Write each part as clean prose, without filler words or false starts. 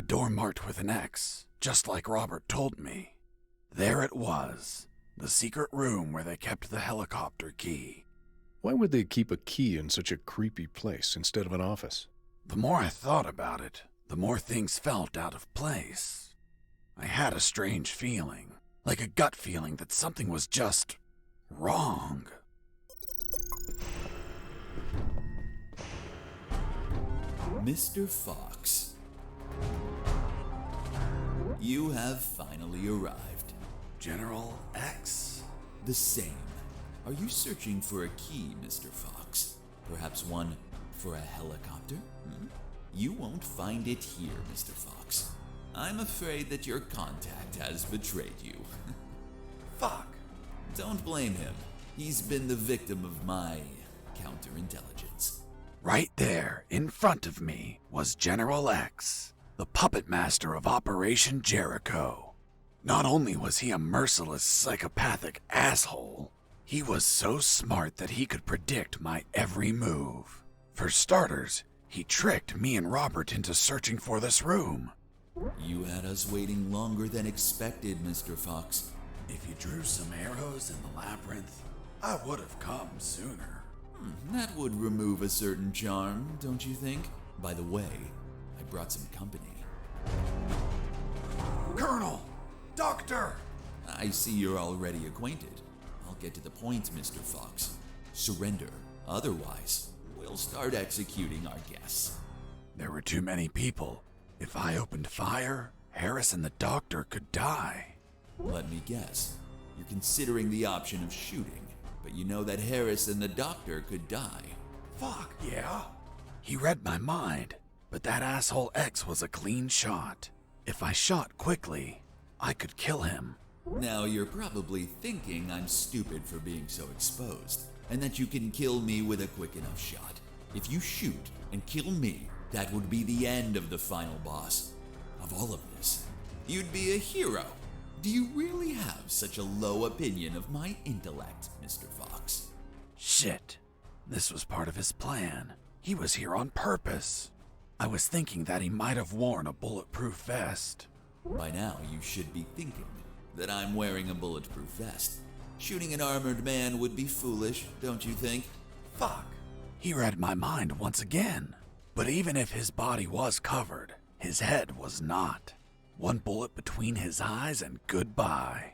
door marked with an X, just like Robert told me. There it was, the secret room where they kept the helicopter key. Why would they keep a key in such a creepy place instead of an office? The more I thought about it, the more things felt out of place. I had a strange feeling, like a gut feeling that something was just wrong. Mr. Fox, you have finally arrived. General X? The same. Are you searching for a key, Mr. Fox? Perhaps one for a helicopter? You won't find it here, Mr. Fox. I'm afraid that your contact has betrayed you. Fuck. Don't blame him. He's been the victim of my counterintelligence. Right there, in front of me, was General X, the puppet master of Operation Jericho. Not only was he a merciless, psychopathic asshole, he was so smart that he could predict my every move. For starters, he tricked me and Robert into searching for this room. You had us waiting longer than expected, Mr. Fox. If you drew some arrows in the labyrinth, I would have come sooner. That would remove a certain charm, don't you think? By the way, I brought some company. Colonel! Doctor! I see you're already acquainted. I'll get to the point, Mr. Fox. Surrender. Otherwise, we'll start executing our guests. There were too many people. If I opened fire, Harris and the doctor could die. Let me guess. You're considering the option of shooting, but you know that Harris and the doctor could die. Fuck, yeah. He read my mind, but that asshole X was a clean shot. If I shot quickly, I could kill him. Now you're probably thinking I'm stupid for being so exposed, and that you can kill me with a quick enough shot. If you shoot and kill me, that would be the end of the final boss. Of all of this, you'd be a hero. Do you really have such a low opinion of my intellect, Mr. Fox? Shit. This was part of his plan. He was here on purpose. I was thinking that he might have worn a bulletproof vest. By now, you should be thinking that I'm wearing a bulletproof vest. Shooting an armored man would be foolish, don't you think? Fuck. He read my mind once again. But even if his body was covered, his head was not. One bullet between his eyes and goodbye.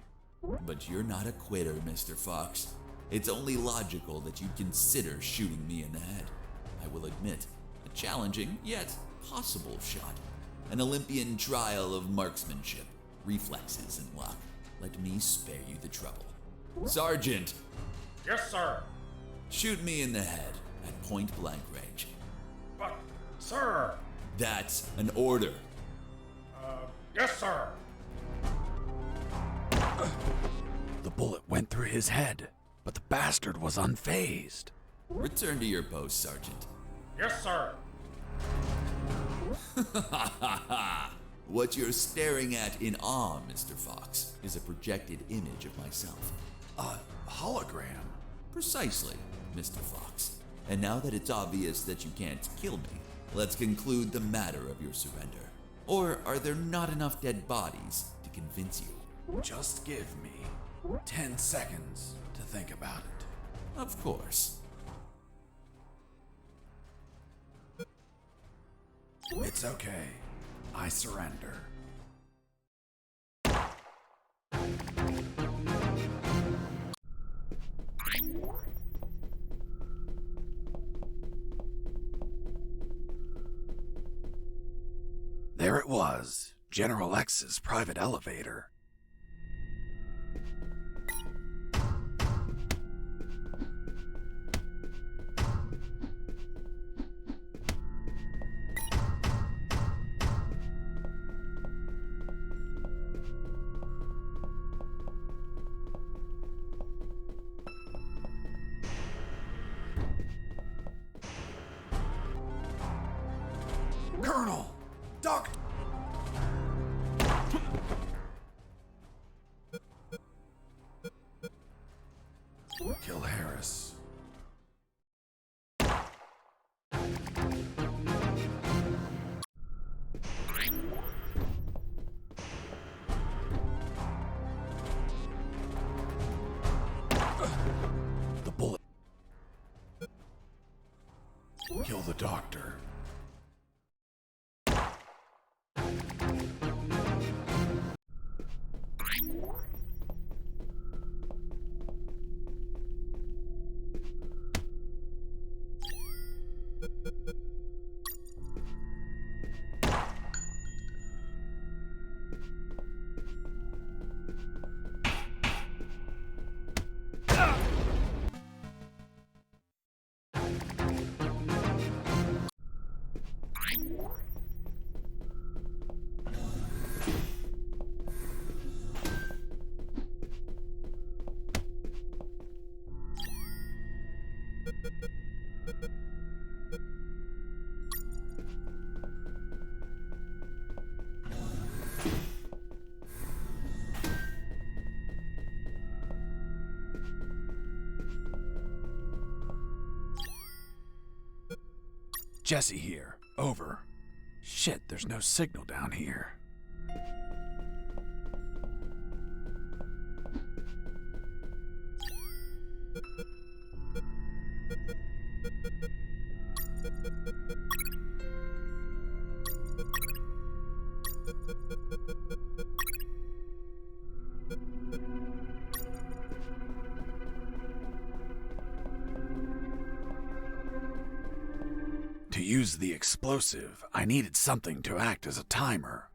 But you're not a quitter, Mr. Fox. It's only logical that you'd consider shooting me in the head. I will admit, a challenging yet possible shot. An Olympian trial of marksmanship, reflexes, and luck. Let me spare you the trouble. Sergeant! Yes, sir. Shoot me in the head at point blank range. But, sir. That's an order. Yes, sir. The bullet went through his head, but the bastard was unfazed. Return to your post, Sergeant. Yes, sir. What you're staring at in awe, Mr. Fox, is a projected image of myself. A hologram? Precisely, Mr. Fox. And now that it's obvious that you can't kill me, let's conclude the matter of your surrender. Or are there not enough dead bodies to convince you? Just give me 10 seconds to think about it. Of course. It's okay. I surrender. There it was, General X's private elevator. Colonel! Doctor! Kill Harris. Kill the doctor. Jesse here. Over. Shit, there's no signal down here. To use the explosive, I needed something to act as a timer.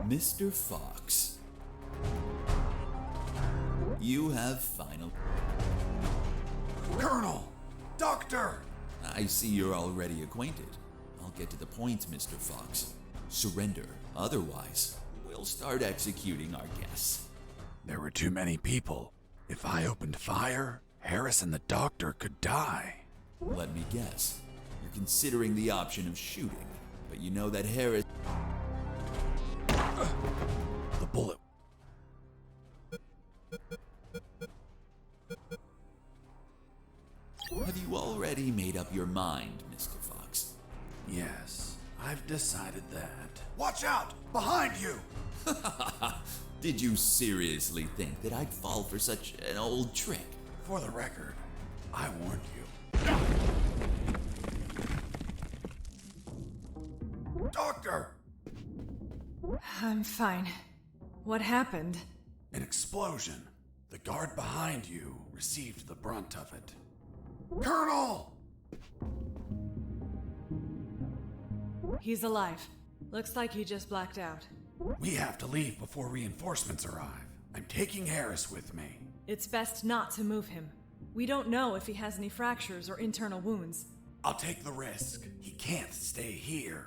Mr. Fox, you have final... Colonel! Doctor! I see you're already acquainted. I'll get to the point, Mr. Fox. Surrender. Otherwise, we'll start executing our guests. There were too many people. If I opened fire, Harris and the doctor could die. Let me guess. You're considering the option of shooting, but you know that Harris... The bullet. Have you already made up your mind, Mr. Fox? Yes, I've decided that. Watch out! Behind you! Did you seriously think that I'd fall for such an old trick? For the record, I warned you. Doctor! I'm fine. What happened? An explosion. The guard behind you received the brunt of it. Colonel! He's alive. Looks like he just blacked out. We have to leave before reinforcements arrive. I'm taking Harris with me. It's best not to move him. We don't know if he has any fractures or internal wounds. I'll take the risk. He can't stay here.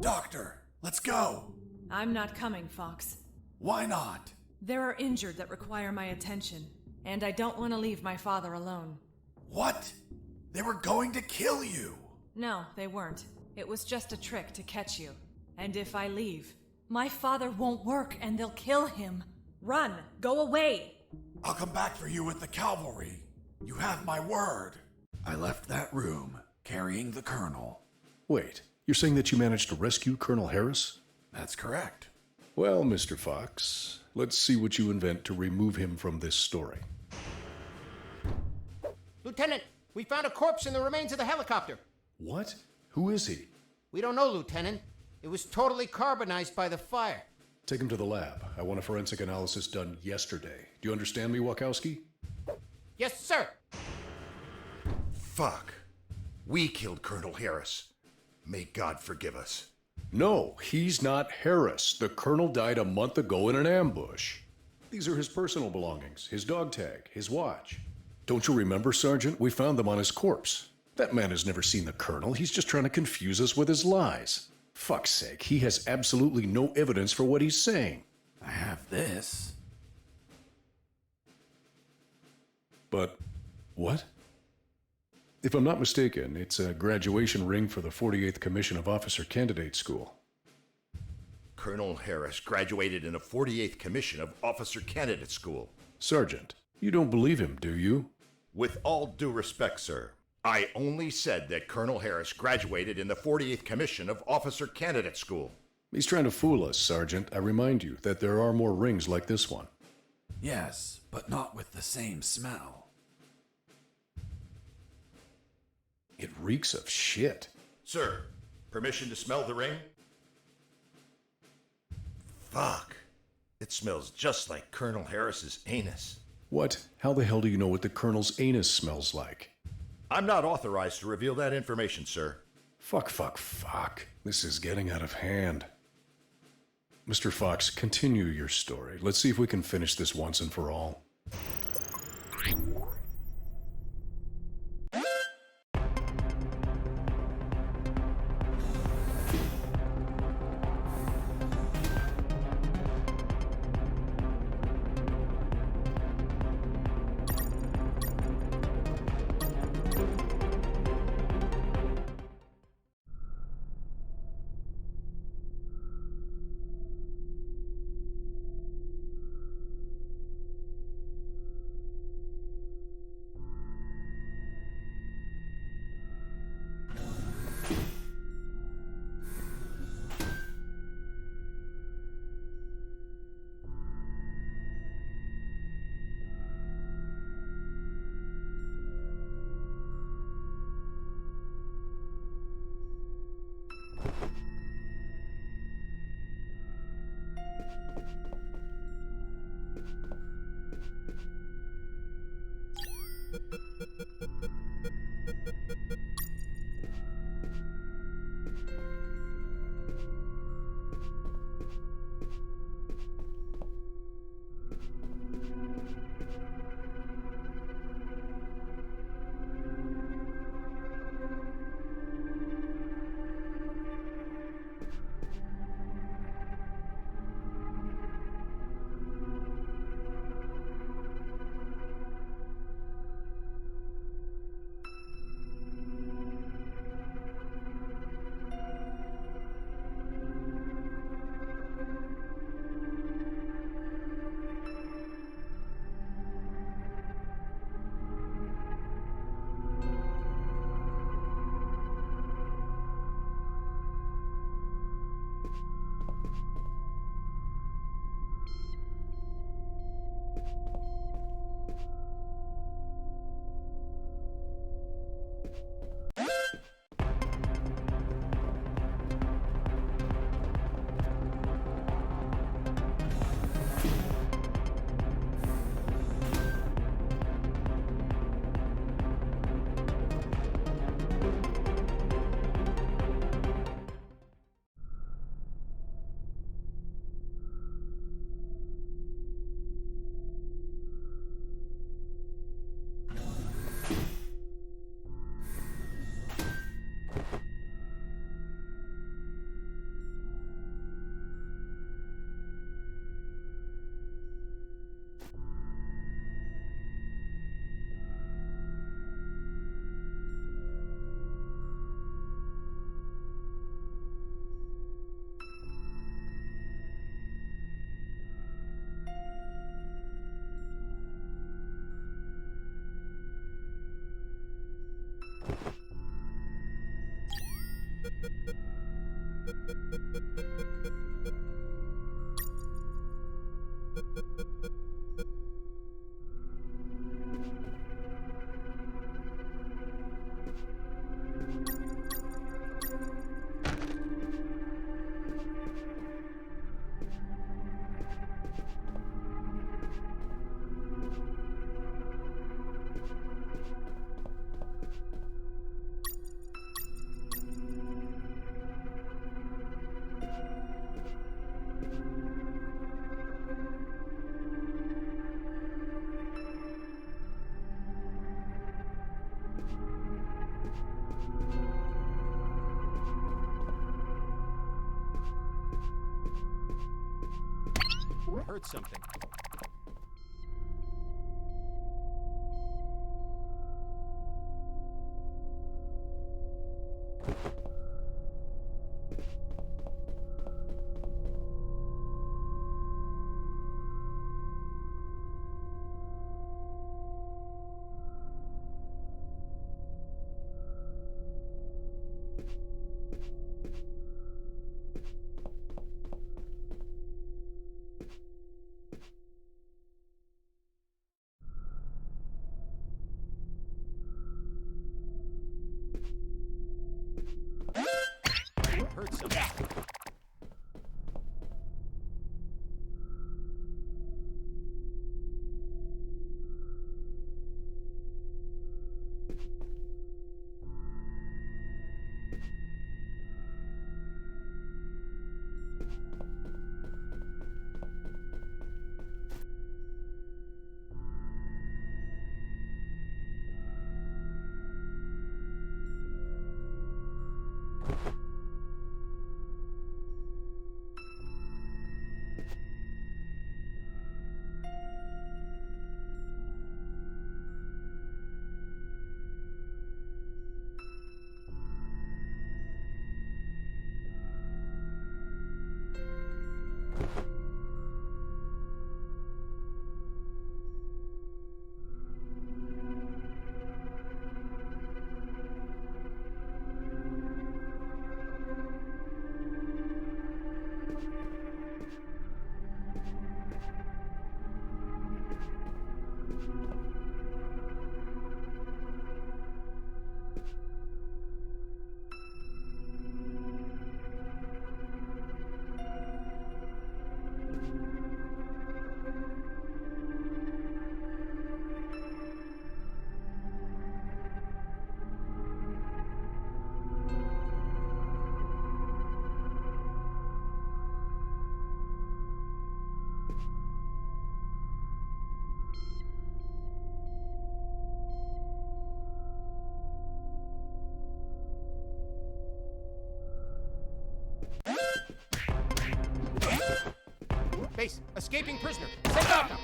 Doctor, let's go! I'm not coming, Fox. Why not? There are injured that require my attention, and I don't want to leave my father alone. What? They were going to kill you! No, they weren't. It was just a trick to catch you. And if I leave, my father won't work and they'll kill him. Run! Go away! I'll come back for you with the cavalry. You have my word. I left that room, carrying the colonel. Wait, you're saying that you managed to rescue Colonel Harris? That's correct. Well, Mr. Fox, let's see what you invent to remove him from this story. Lieutenant, we found a corpse in the remains of the helicopter. What? Who is he? We don't know, Lieutenant. It was totally carbonized by the fire. Take him to the lab. I want a forensic analysis done yesterday. Do you understand me, Wachowski? Yes, sir. Fuck. We killed Colonel Harris. May God forgive us. No, he's not Harris. The colonel died a month ago in an ambush. These are his personal belongings, his dog tag, his watch. Don't you remember, Sergeant? We found them on his corpse. That man has never seen the colonel. He's just trying to confuse us with his lies. Fuck's sake, he has absolutely no evidence for what he's saying. I have this. But what? If I'm not mistaken, it's a graduation ring for the 48th Commission of Officer Candidate School. Colonel Harris graduated in the 48th Commission of Officer Candidate School. Sergeant, you don't believe him, do you? With all due respect, sir, I only said that Colonel Harris graduated in the 48th Commission of Officer Candidate School. He's trying to fool us, Sergeant. I remind you that there are more rings like this one. Yes, but not with the same smell. It reeks of shit. Sir, permission to smell the ring? Fuck. It smells just like Colonel Harris's anus. What? How the hell do you know what the Colonel's anus smells like? I'm not authorized to reveal that information, sir. Fuck. This is getting out of hand. Mr. Fox, continue your story. Let's see if we can finish this once and for all. Heard something. heard something. Base, escaping prisoner. Send backup.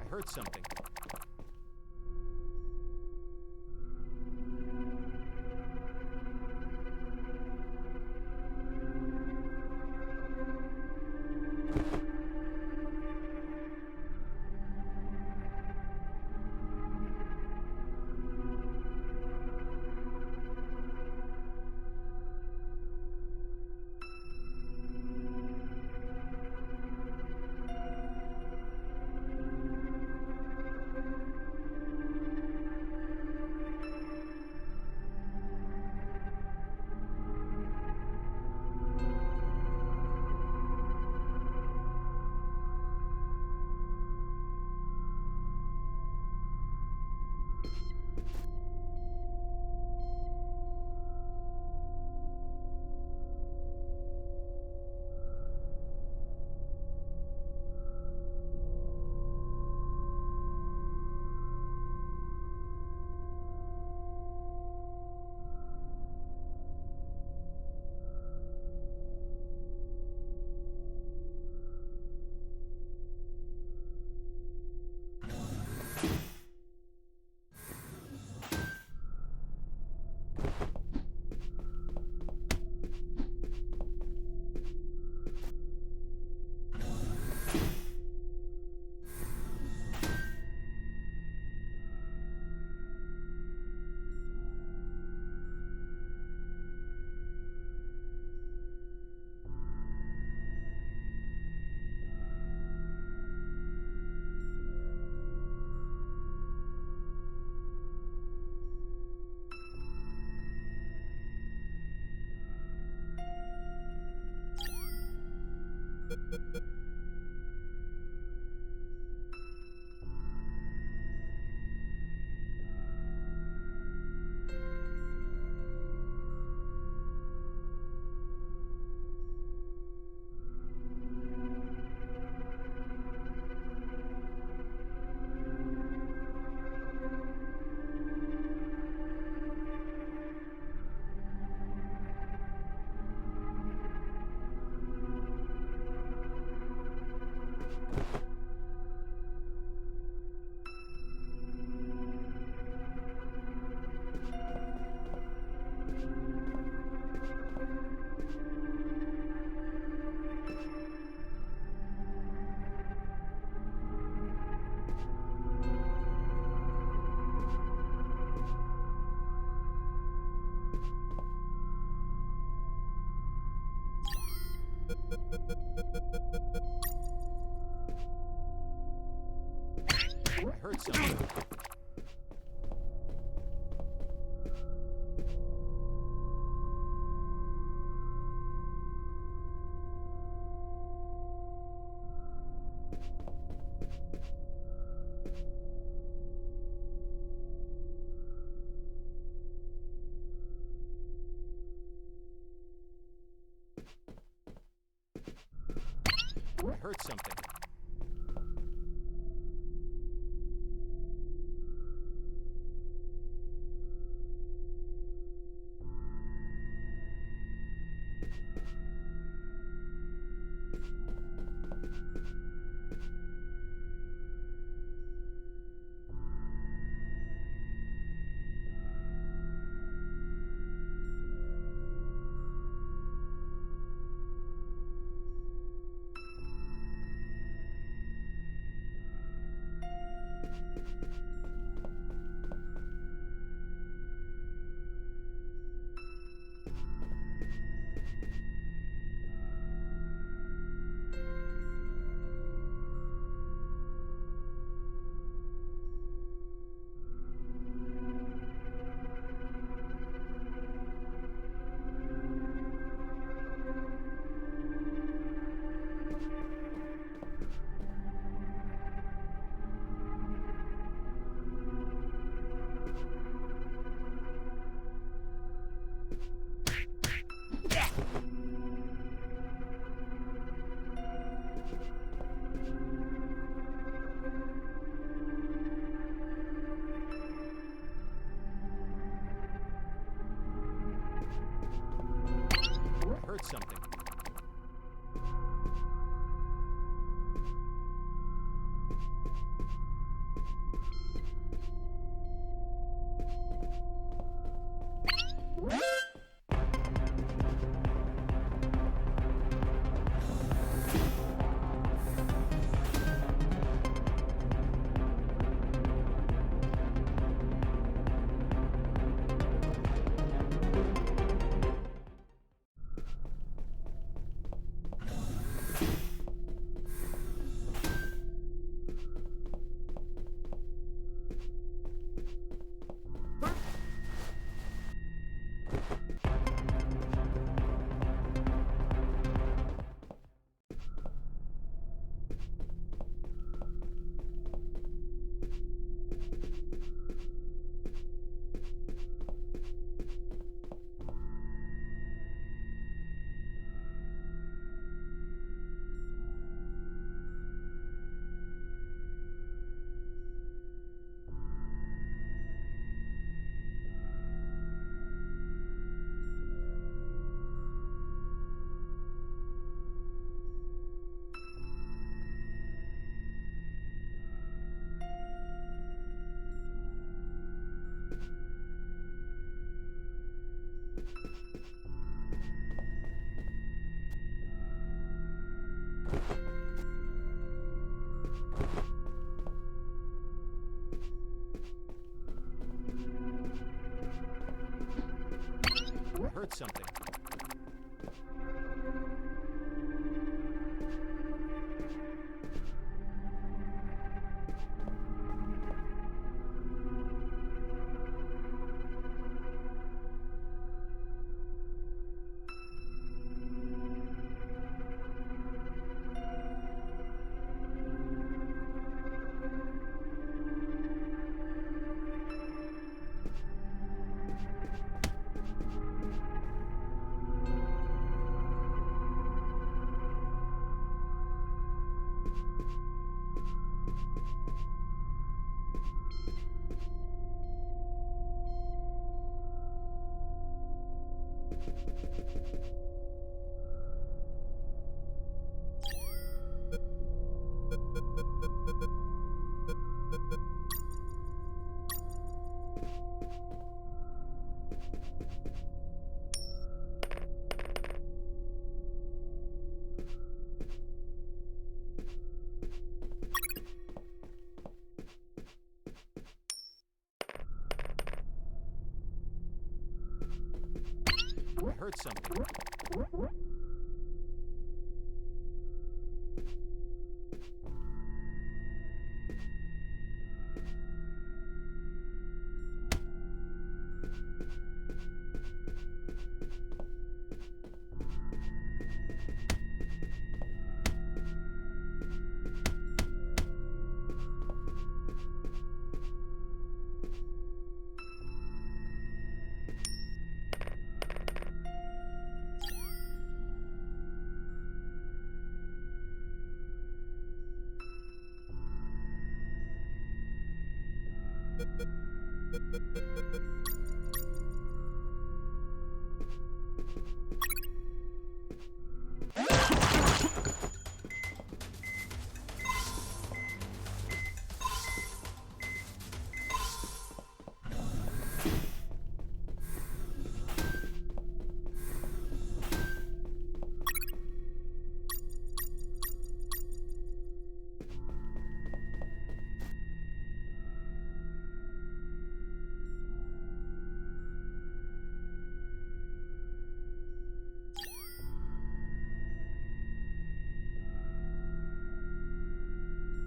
I heard something. I heard something. I heard something. I heard something. I heard something. heard something.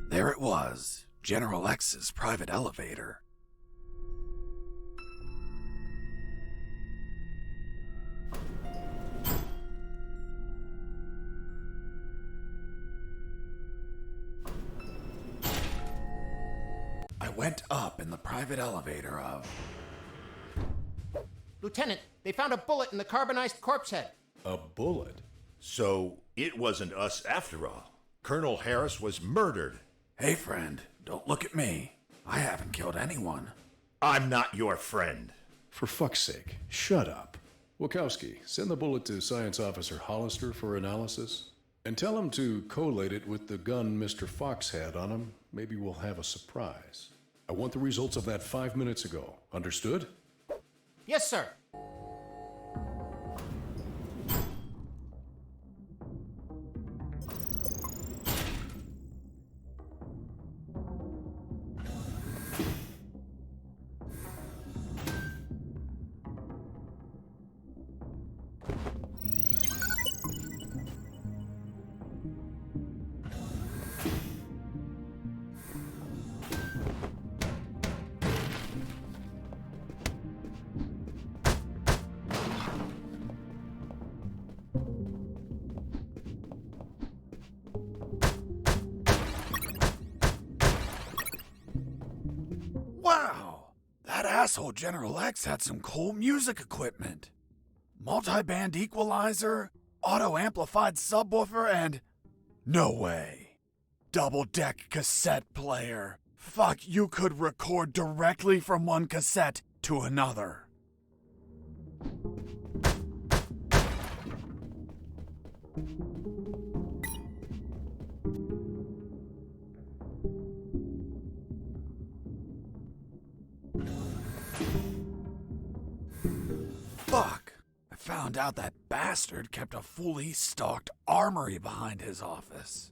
There it was, General X's private elevator. I went up in the private elevator of... Lieutenant, they found a bullet in the carbonized corpse head. A bullet? So it wasn't us after all. Colonel Harris was murdered. Hey friend, don't look at me. I haven't killed anyone. I'm not your friend. For fuck's sake, shut up. Wachowski, send the bullet to Science Officer Hollister for analysis. And tell him to collate it with the gun Mr. Fox had on him. Maybe we'll have a surprise. I want the results of that 5 minutes ago. Understood? Yes, sir. Wow! That asshole General X had some cool music equipment. Multi-band equalizer, auto-amplified subwoofer, and... no way. Double-deck cassette player. Fuck, you could record directly from one cassette to another. Fuck! I found out that bastard kept a fully stocked armory behind his office.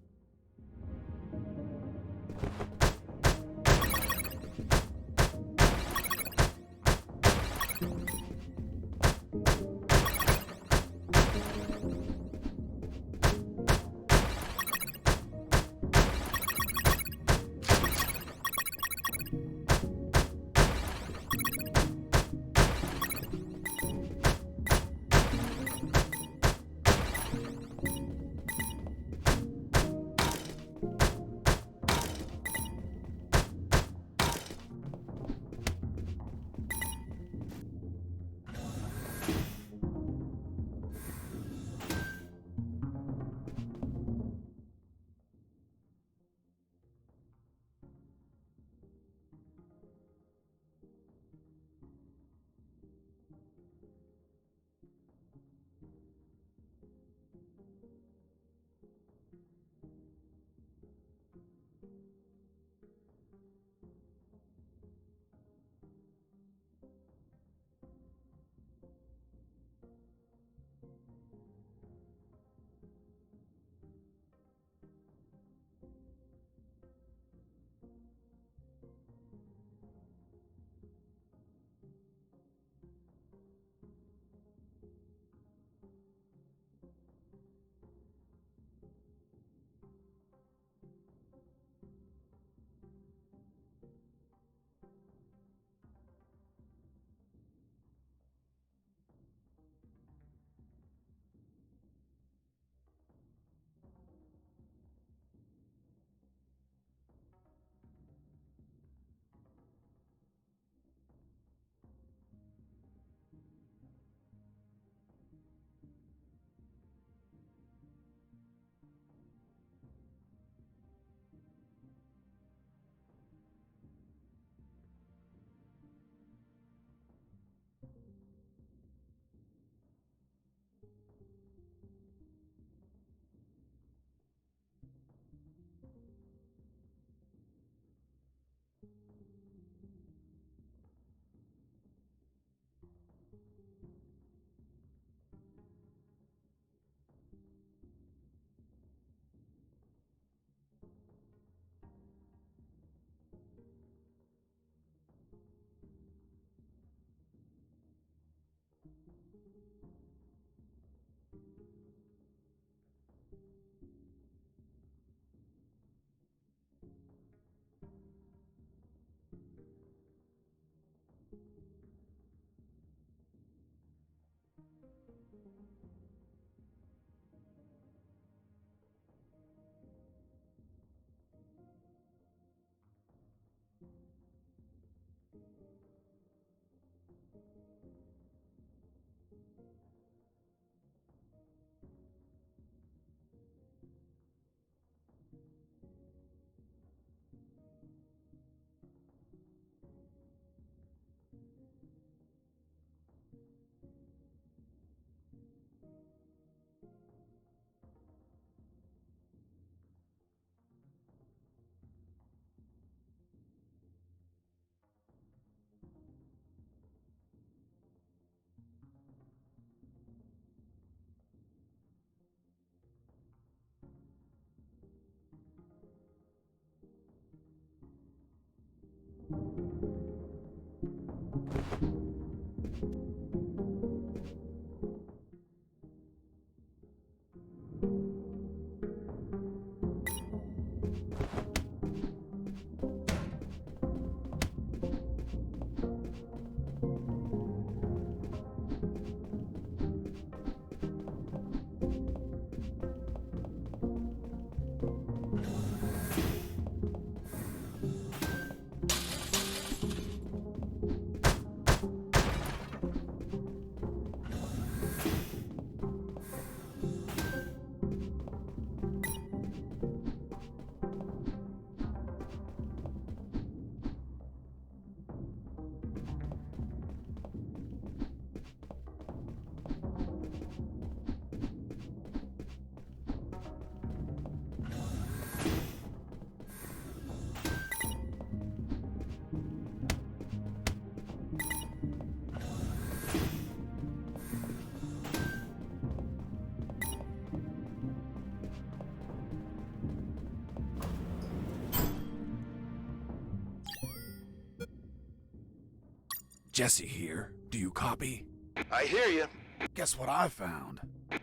Jesse here. Do you copy? I hear you. Guess what I found?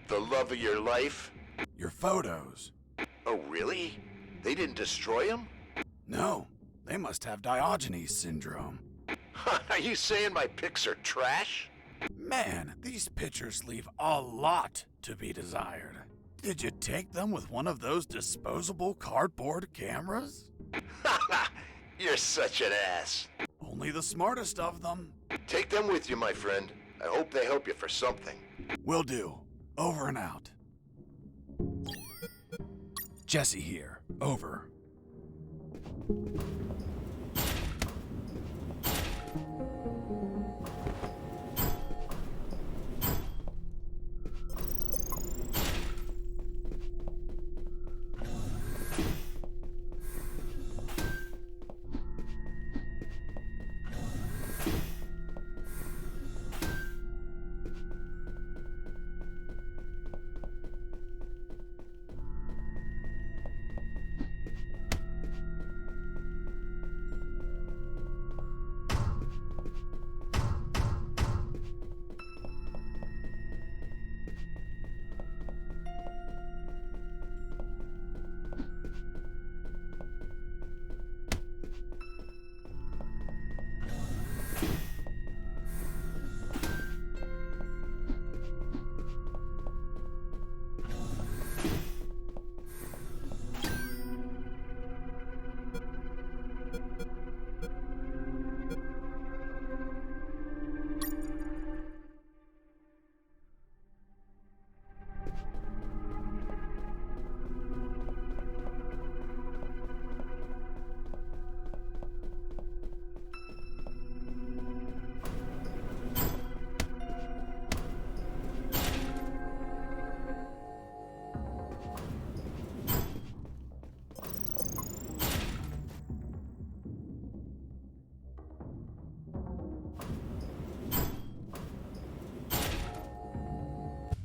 The love of your life? Your photos. Oh, really? They didn't destroy him? No, they must have Diogenes syndrome. Are you saying my pics are trash? Man, these pictures leave a lot to be desired. Did you take them with one of those disposable cardboard cameras? You're such an ass. Only the smartest of them. Take them with you, my friend. I hope they help you for something. Will do. Over and out. Jesse here. Over.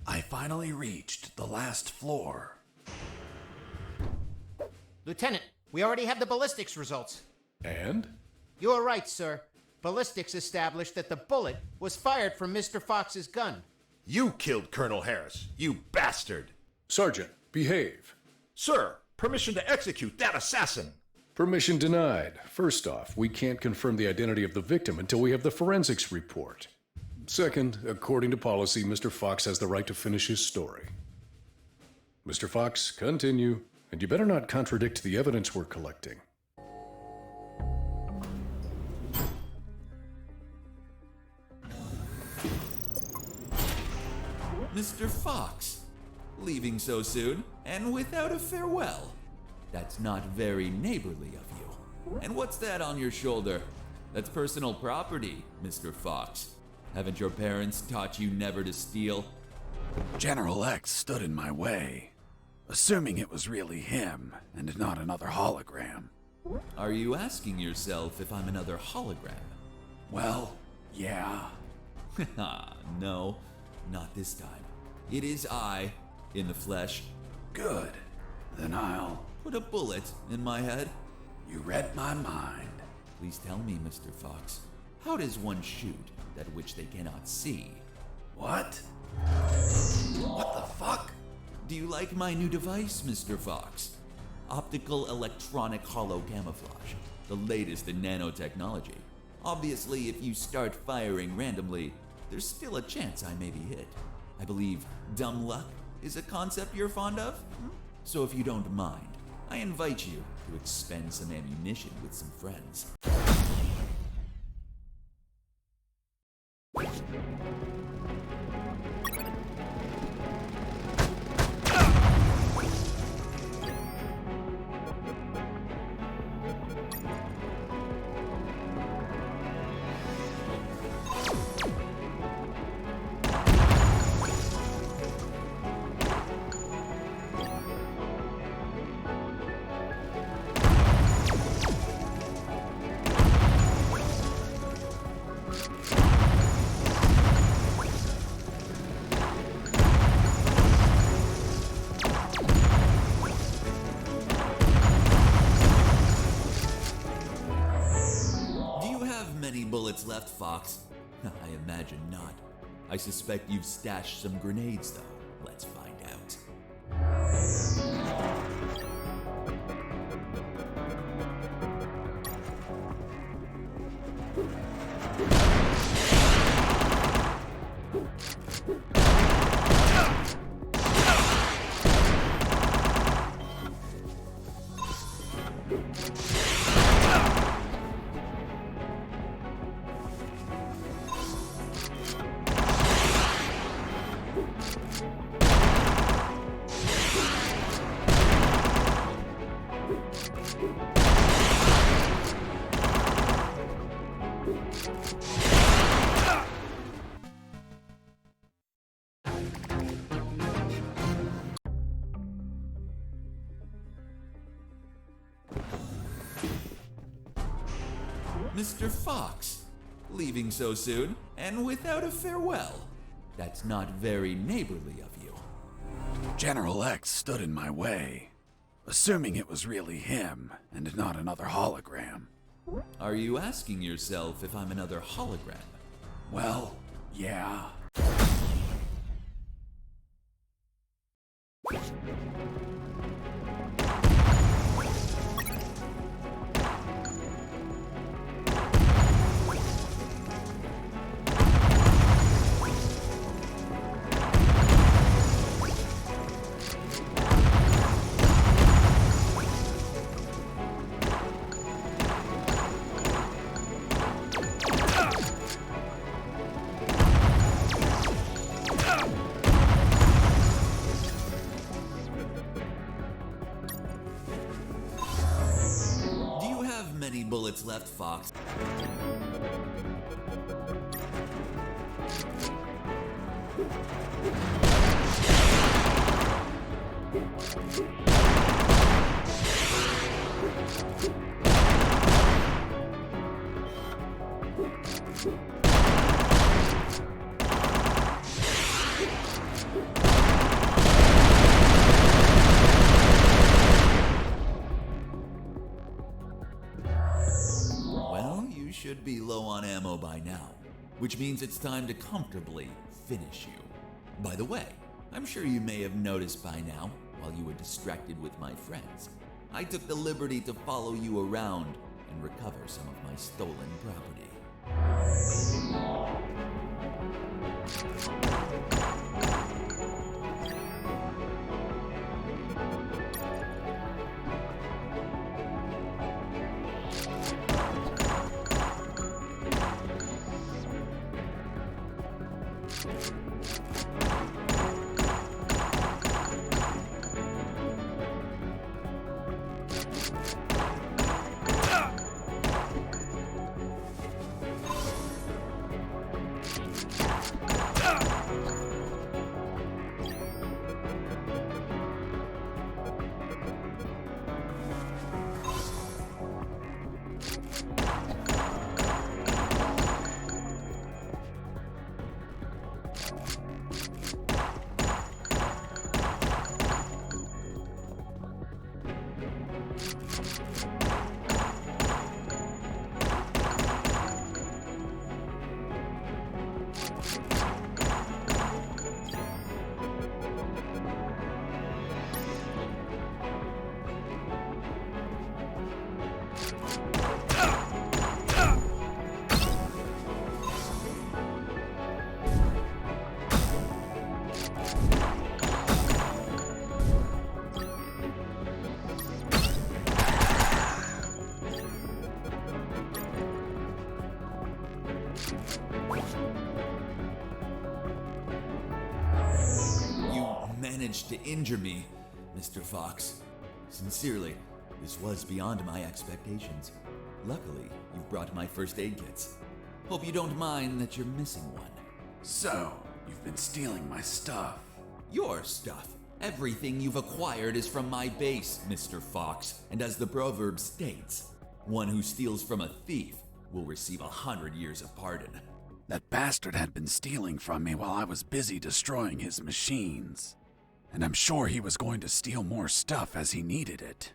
I finally reached the last floor. Lieutenant, we already have the ballistics results. And? You are right, sir. Ballistics established that the bullet was fired from Mr. Fox's gun. You killed Colonel Harris, you bastard! Sergeant, behave. Sir, permission to execute that assassin! Permission denied. First off, we can't confirm the identity of the victim until we have the forensics report. Second, according to policy, Mr. Fox has the right to finish his story. Mr. Fox, continue. And you better not contradict the evidence we're collecting. Mr. Fox, leaving so soon and without a farewell. That's not very neighborly of you. And what's that on your shoulder? That's personal property, Mr. Fox. Haven't your parents taught you never to steal? General X stood in my way, assuming it was really him and not another hologram. Are you asking yourself if I'm another hologram? Well, yeah. No, not this time. It is I, in the flesh. Good. Then I'll... Put a bullet in my head. You read my mind. Please tell me, Mr. Fox, how does one shoot that which they cannot see? What? What the fuck? Do you like my new device, Mr. Fox? Optical electronic hollow camouflage, the latest in nanotechnology. Obviously, if you start firing randomly, there's still a chance I may be hit. I believe dumb luck is a concept you're fond of? So if you don't mind, I invite you to expend some ammunition with some friends. Bullets left, Fox. I imagine not. I suspect you've stashed some grenades, though. Let's find out. Mr. Fox, leaving so soon and without a farewell. That's not very neighborly of you. General X stood in my way, assuming it was really him and not another hologram. Are you asking yourself if I'm another hologram? Well, yeah. Do you have many bullets left, Fox? Well, you should be low on ammo by now, which means it's time to comfortably finish you. By the way, I'm sure you may have noticed by now, while you were distracted with my friends, I took the liberty to follow you around and recover some of my stolen property. Managed to injure me, Mr. Fox. Sincerely, this was beyond my expectations. Luckily, you've brought my first aid kits. Hope you don't mind that you're missing one. So, you've been stealing my stuff. Your stuff. Everything you've acquired is from my base, Mr. Fox. And as the proverb states, one who steals from a thief will receive 100 years of pardon. That bastard had been stealing from me while I was busy destroying his machines. And I'm sure he was going to steal more stuff as he needed it.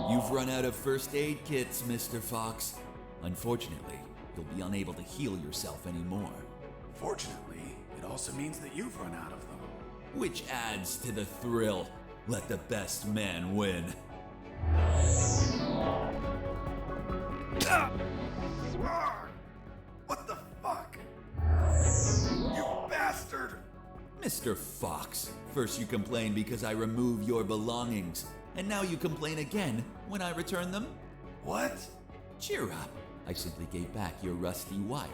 You've run out of first aid kits, Mr. Fox. Unfortunately, you'll be unable to heal yourself anymore. Fortunately, it also means that you've run out of them. Which adds to the thrill. Let the best man win. What the fuck? You bastard! Mr. Fox, first you complain because I remove your belongings, and now you complain again when I return them? What? Cheer up. I simply gave back your rusty wire.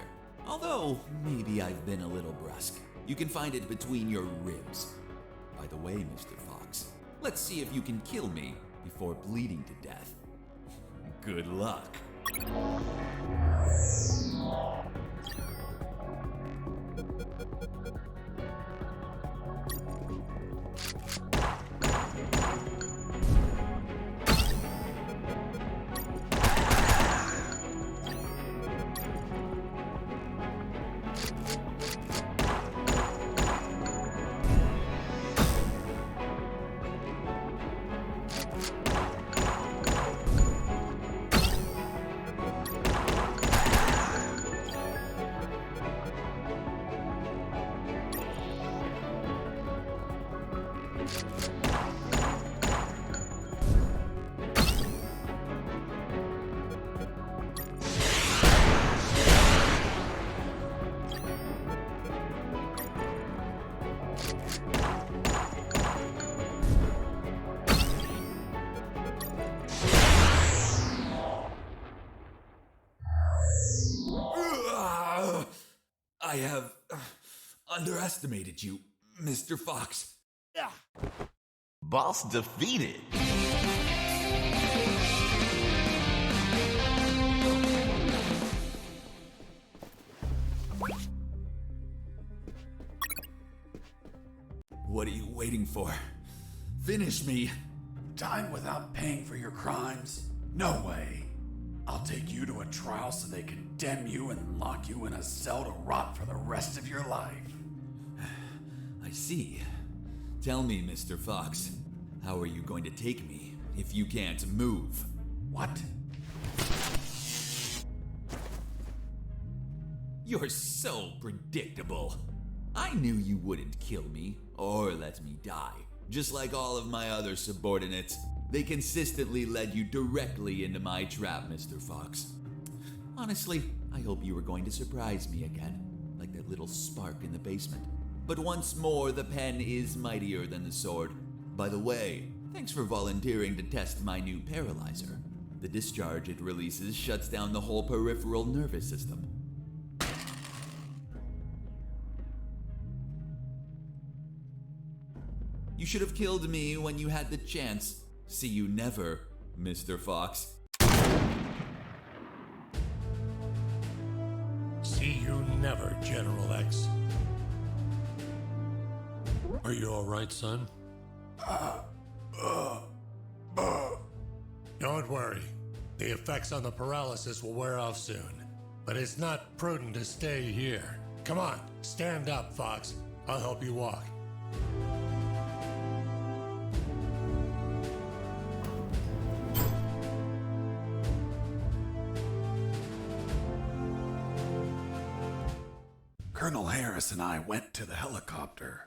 Although, maybe I've been a little brusque. You can find it between your ribs. By the way, Mr. Fox, let's see if you can kill me before bleeding to death. Good luck. I have underestimated you, Mr. Fox. Boss defeated. What are you waiting for? Finish me. Time without paying for your crimes? No way. I'll take you to a trial so they condemn you and lock you in a cell to rot for the rest of your life. I see. Tell me, Mr. Fox, how are you going to take me if you can't move? What? You're so predictable. I knew you wouldn't kill me or let me die. Just like all of my other subordinates, they consistently led you directly into my trap, Mr. Fox. Honestly, I hope you were going to surprise me again, like that little spark in the basement. But once more, the pen is mightier than the sword. By the way, thanks for volunteering to test my new paralyzer. The discharge it releases shuts down the whole peripheral nervous system. You should have killed me when you had the chance. See you never, Mr. Fox. See you never, General X. Are you all right, son? Don't worry. The effects on the paralysis will wear off soon. But it's not prudent to stay here. Come on, stand up, Fox. I'll help you walk. Colonel Harris and I went to the helicopter.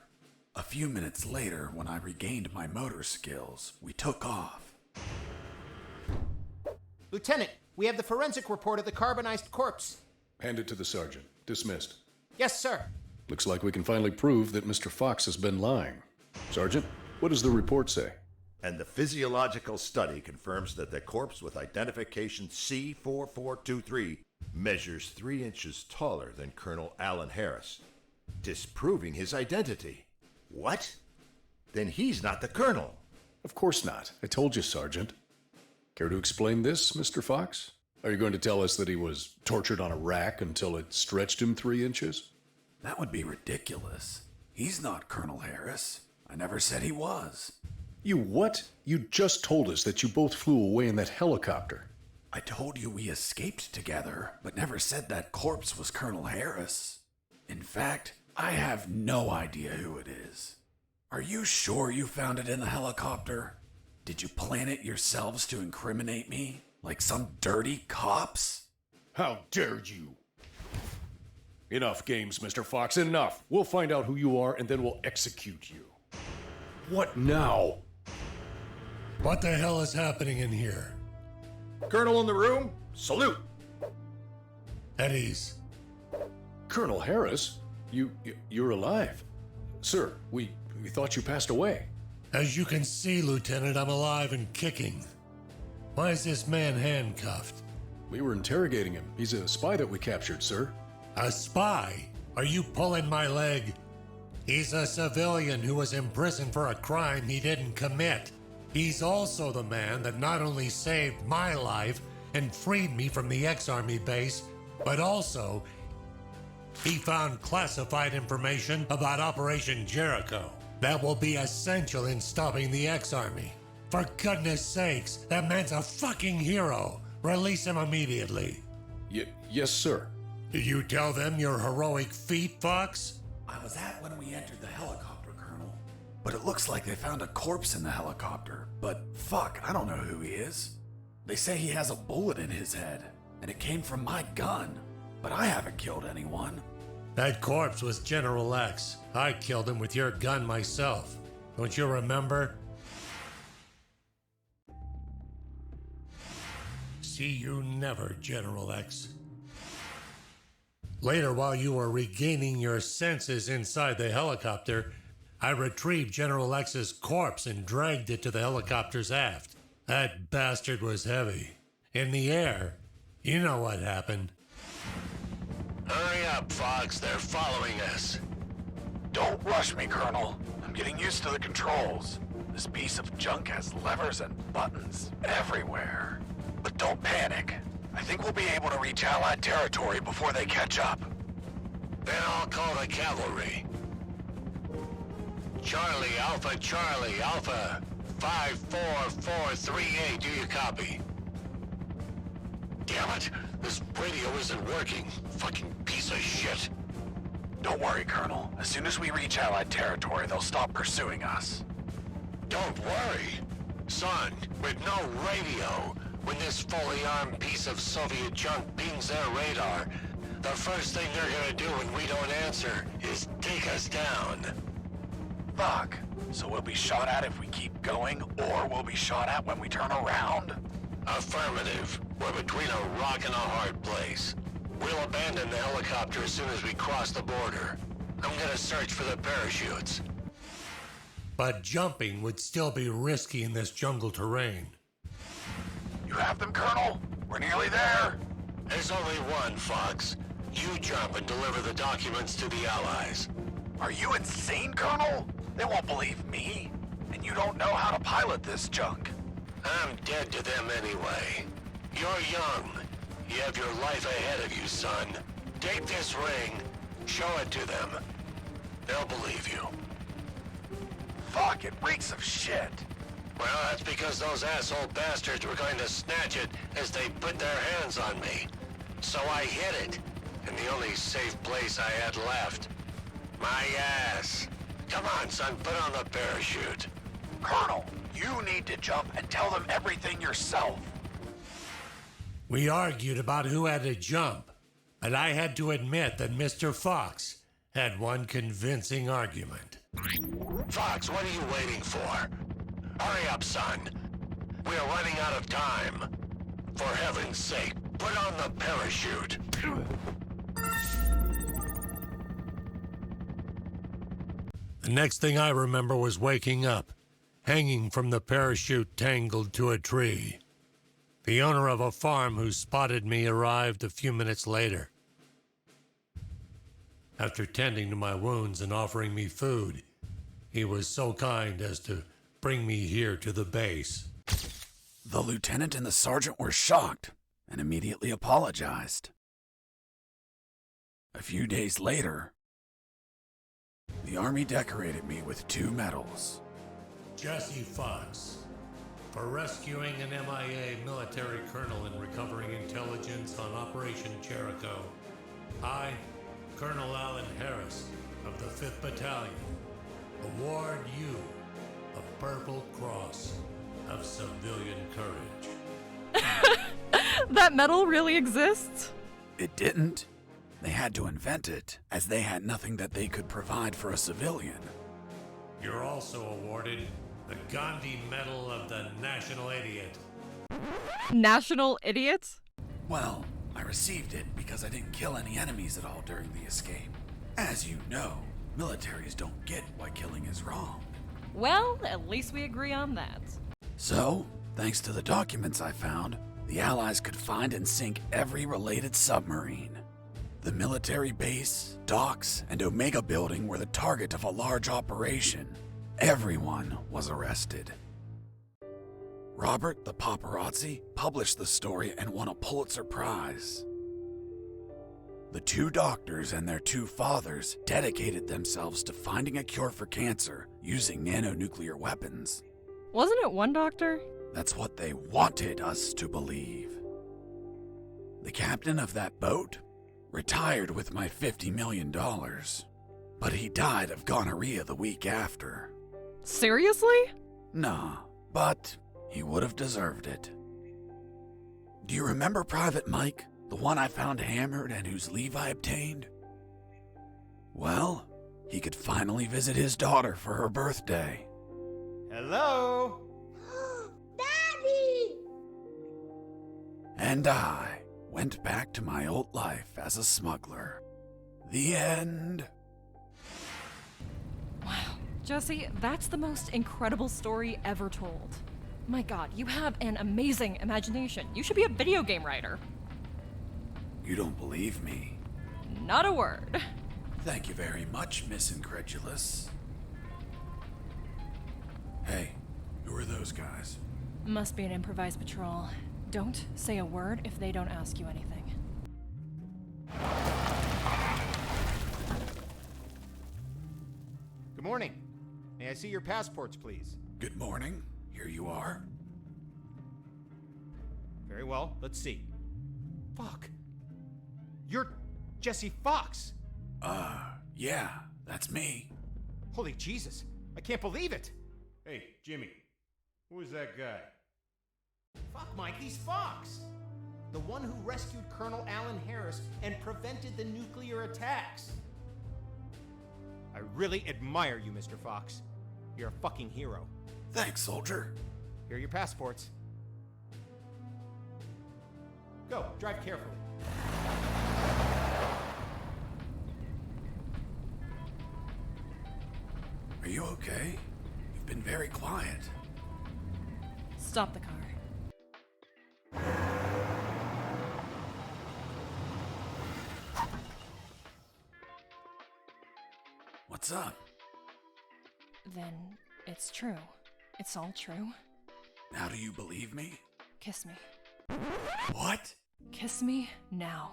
A few minutes later, when I regained my motor skills, we took off. Lieutenant, we have the forensic report of the carbonized corpse. Hand it to the sergeant. Dismissed. Yes, sir. Looks like we can finally prove that Mr. Fox has been lying. Sergeant, what does the report say? And the physiological study confirms that the corpse with identification C4423 measures 3 inches taller than Colonel Alan Harris, disproving his identity. What? Then he's not the colonel. Of course not. I told you, Sergeant. Care to explain this, Mr. Fox? Are you going to tell us that he was tortured on a rack until it stretched him 3 inches? That would be ridiculous. He's not Colonel Harris. I never said he was. You what? You just told us that you both flew away in that helicopter. I told you we escaped together, but never said that corpse was Colonel Harris. In fact, I have no idea who it is. Are you sure you found it in the helicopter? Did you plan it yourselves to incriminate me? Like some dirty cops? How dared you? Enough games, Mr. Fox, enough. We'll find out who you are and then we'll execute you. What now? What the hell is happening in here? Colonel in the room, salute. At ease. Colonel Harris? You're alive. Sir, we thought you passed away. As you can see, Lieutenant, I'm alive and kicking. Why is this man handcuffed? We were interrogating him. He's a spy that we captured, sir. A spy? Are you pulling my leg? He's a civilian who was imprisoned for a crime he didn't commit. He's also the man that not only saved my life and freed me from the ex-Army base, but also he found classified information about Operation Jericho that will be essential in stopping the ex-Army. For goodness sakes, that man's a fucking hero. Release him immediately. Yes, sir. Did you tell them your heroic feat, Fox? I was at when we entered the helicopter, Colonel. But it looks like they found a corpse in the helicopter. But fuck, I don't know who he is. They say he has a bullet in his head, and it came from my gun. But I haven't killed anyone. That corpse was General X. I killed him with your gun myself. Don't you remember? See you never, General X. Later, while you were regaining your senses inside the helicopter, I retrieved General X's corpse and dragged it to the helicopter's aft. That bastard was heavy. In the air, you know what happened. Hurry up, Fox. They're following us. Don't rush me, Colonel. I'm getting used to the controls. This piece of junk has levers and buttons everywhere. But don't panic. I think we'll be able to reach Allied territory before they catch up. Then I'll call the cavalry. Charlie, Alpha 54438. Do you copy? Damn it! This radio isn't working. Fucking piece of shit. Don't worry, Colonel. As soon as we reach Allied territory, they'll stop pursuing us. Don't worry. Son, with no radio, when this fully armed piece of Soviet junk pings their radar, the first thing they're gonna do when we don't answer is take us down. Fuck. So we'll be shot at if we keep going, or we'll be shot at when we turn around? Affirmative. We're between a rock and a hard place. We'll abandon the helicopter as soon as we cross the border. I'm gonna search for the parachutes. But jumping would still be risky in this jungle terrain. You have them, Colonel? We're nearly there. There's only one, Fox. You jump and deliver the documents to the Allies. Are you insane, Colonel? They won't believe me. And you don't know how to pilot this junk. I'm dead to them anyway. You're young. You have your life ahead of you, son. Take this ring. Show it to them. They'll believe you. Fuck, it reeks of shit. Well, that's because those asshole bastards were going to snatch it as they put their hands on me. So I hid it, in the only safe place I had left. My ass. Come on, son, put on the parachute. Colonel, you need to jump and tell them everything yourself. We argued about who had to jump, and I had to admit that Mr. Fox had one convincing argument. Fox, what are you waiting for? Hurry up, son. We are running out of time. For heaven's sake, put on the parachute. The next thing I remember was waking up, hanging from the parachute tangled to a tree. The owner of a farm who spotted me arrived a few minutes later. After tending to my wounds and offering me food, he was so kind as to bring me here to the base. The lieutenant and the sergeant were shocked and immediately apologized. A few days later, the Army decorated me with 2 medals. Jesse Fox, for rescuing an MIA military colonel and recovering intelligence on Operation Jericho. I, Colonel Alan Harris of the 5th Battalion, award you a Purple Cross. of civilian courage. That metal really exists? It didn't. They had to invent it, as they had nothing that they could provide for a civilian. You're also awarded the Gandhi Medal of the National Idiot. National idiot? Well, I received it because I didn't kill any enemies at all during the escape. As you know, militaries don't get why killing is wrong. Well, at least we agree on that. So, thanks to the documents I found, the Allies could find and sink every related submarine. The military base, docks, and Omega building were the target of a large operation. Everyone was arrested. Robert the paparazzi published the story and won a Pulitzer Prize. The two doctors and their two fathers dedicated themselves to finding a cure for cancer using nanonuclear weapons. Wasn't it one doctor? That's what they wanted us to believe. The captain of that boat retired with my $50 million, but he died of gonorrhea the week after. Seriously? Nah, but he would have deserved it. Do you remember Private Mike, the one I found hammered and whose leave I obtained? Well, he could finally visit his daughter for her birthday. Hello? Daddy! And I went back to my old life as a smuggler. The end. Wow, Jesse, that's the most incredible story ever told. My God, you have an amazing imagination. You should be a video game writer. You don't believe me? Not a word. Thank you very much, Miss Incredulous. Hey, who are those guys? Must be an improvised patrol. Don't say a word if they don't ask you anything. Good morning. May I see your passports, please? Good morning. Here you are. Very well. Let's see. Fuck. You're Jesse Fox. Yeah, that's me. Holy Jesus. I can't believe it. Hey, Jimmy. Who is that guy? Fuck, Mike, he's Fox. The one who rescued Colonel Alan Harris and prevented the nuclear attacks. I really admire you, Mr. Fox. You're a fucking hero. Thanks, soldier. Here are your passports. Go, drive carefully. Are you okay? You've been very quiet. Stop the car. What's up? Then it's true. It's all true. Now do you believe me? Kiss me. What? Kiss me now.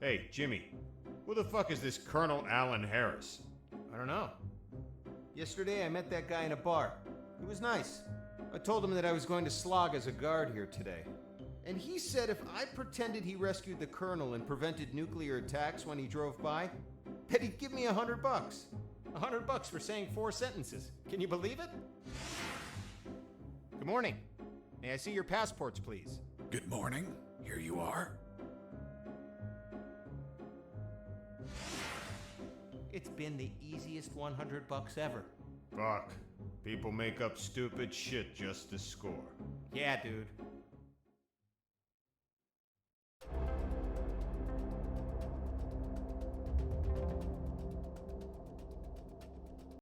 Hey, Jimmy. Who the fuck is this Colonel Alan Harris? I don't know. Yesterday I met that guy in a bar. He was nice. I told him that I was going to slog as a guard here today. And he said if I pretended he rescued the Colonel and prevented nuclear attacks when he drove by, that he'd give me $100. $100 for saying 4 sentences. Can you believe it? Good morning. May I see your passports, please? Good morning. Here you are. It's been the easiest $100 ever. Fuck. People make up stupid shit just to score. Yeah, dude.